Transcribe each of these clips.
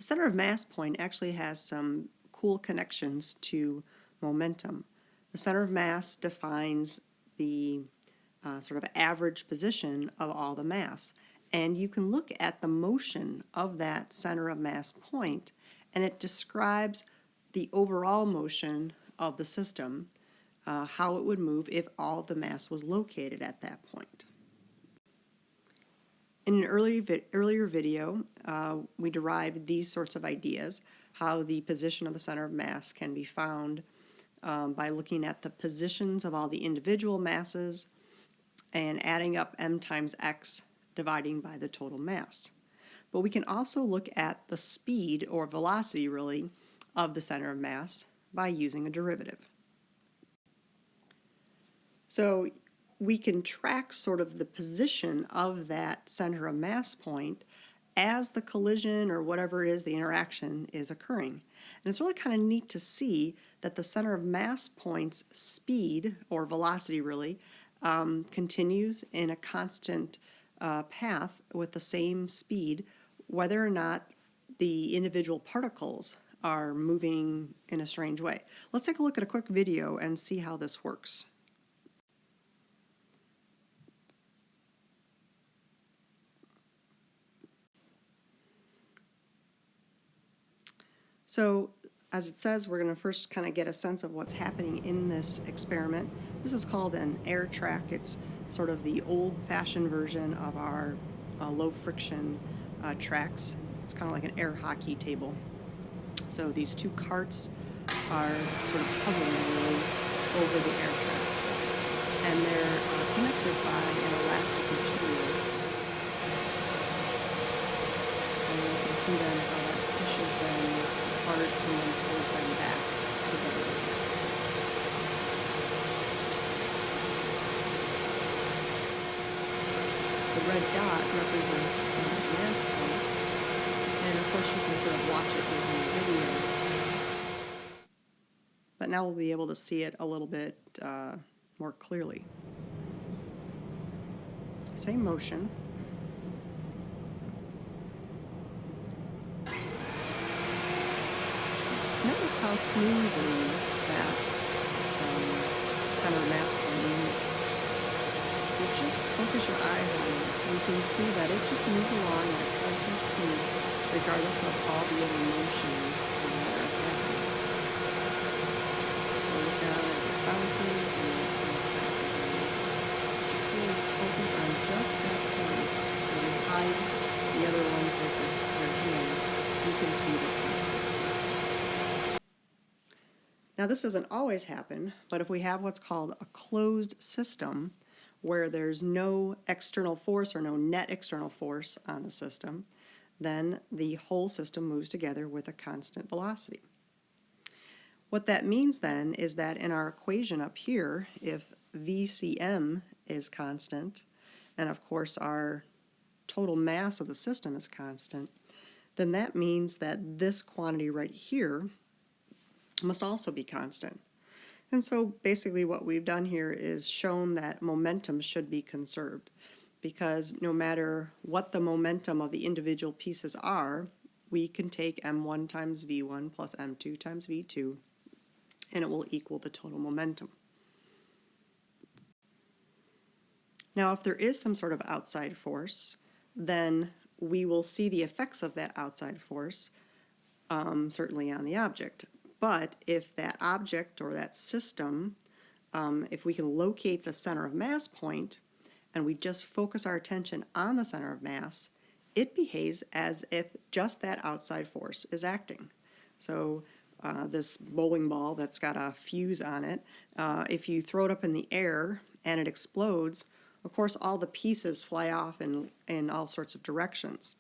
center of mass point actually has some cool connections to momentum. The center of mass defines the sort of average position of all the mass. And you can look at the motion of that center of mass point, and it describes the overall motion of the system, how it would move if all of the mass was located at that point. In an earlier video, we derived these sorts of ideas, how the position of the center of mass can be found by looking at the positions of all the individual masses and adding up m times x dividing by the total mass. But we can also look at the speed, or velocity really, of the center of mass by using a derivative. So we can track sort of the position of that center of mass point as the collision or whatever it is, the interaction is occurring. And it's really kind of neat to see that the center of mass point's speed, or velocity really, continues in a constant path with the same speed, whether or not the individual particles are moving in a strange way. Let's take a look at a quick video and see how this works. So, as it says, we're going to first kind of get a sense of what's happening in this experiment. This is called an air track. It's sort of the old-fashioned version of our low-friction tracks. It's kind of like an air hockey table. So these two carts are sort of hovering really over the air track, and they're connected by an elastic material. And you can see then how that pushes them apart and then pulls them back together. The red dot represents the center of mass point, and of course you can sort of watch it within the video. But now we'll be able to see it a little bit more clearly. Same motion. Notice how smoothly that center of mass point moves. If you just focus your eyes on it, you can see that it just moves along at a constant speed, regardless of all the other motions that are happening. It slows down as it bounces and then it comes back again. Just really focus on just that point. When you hide the other ones with your hands, you can see the constant speed. Now this doesn't always happen, but if we have what's called a closed system, where there's no external force or no net external force on the system, then the whole system moves together with a constant velocity. What that means then is that in our equation up here, if VCM is constant, and of course our total mass of the system is constant, then that means that this quantity right here must also be constant. And so basically what we've done here is shown that momentum should be conserved, because no matter what the momentum of the individual pieces are, we can take m1 times v1 plus m2 times v2, and it will equal the total momentum. Now if there is some sort of outside force, then we will see the effects of that outside force certainly on the object. But if that object or that system, if we can locate the center of mass point and we just focus our attention on the center of mass, it behaves as if just that outside force is acting. So this bowling ball that's got a fuse on it, if you throw it up in the air and it explodes, of course all the pieces fly off in all sorts of directions.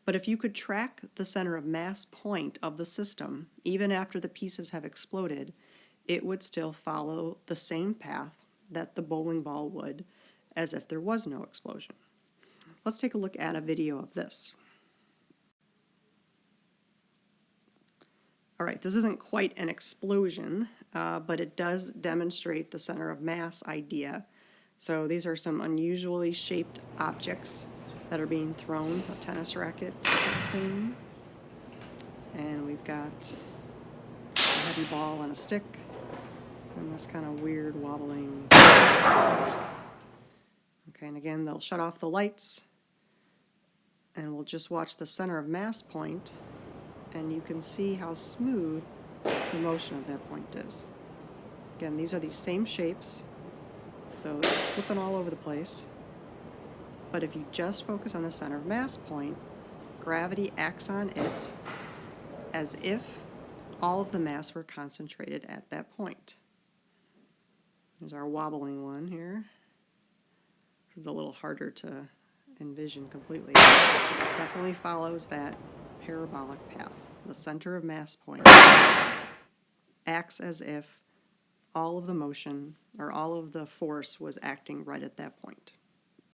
But if you could track the center of mass point of the system, even after the pieces have exploded, it would still follow the same path that the bowling ball would as if there was no explosion. Let's take a look at a video of this. All right, this isn't quite an explosion, but it does demonstrate the center of mass idea. So these are some unusually shaped objects that are being thrown, a tennis racket thing. And we've got a heavy ball and a stick, and this kind of weird wobbling disc. Okay, and again, they'll shut off the lights, and we'll just watch the center of mass point, and you can see how smooth the motion of that point is. Again, these are these same shapes, so it's flipping all over the place. But if you just focus on the center of mass point, gravity acts on it as if all of the mass were concentrated at that point. There's our wobbling one here. It's a little harder to envision completely. It definitely follows that parabolic path. The center of mass point acts as if all of the motion or all of the force was acting right at that point.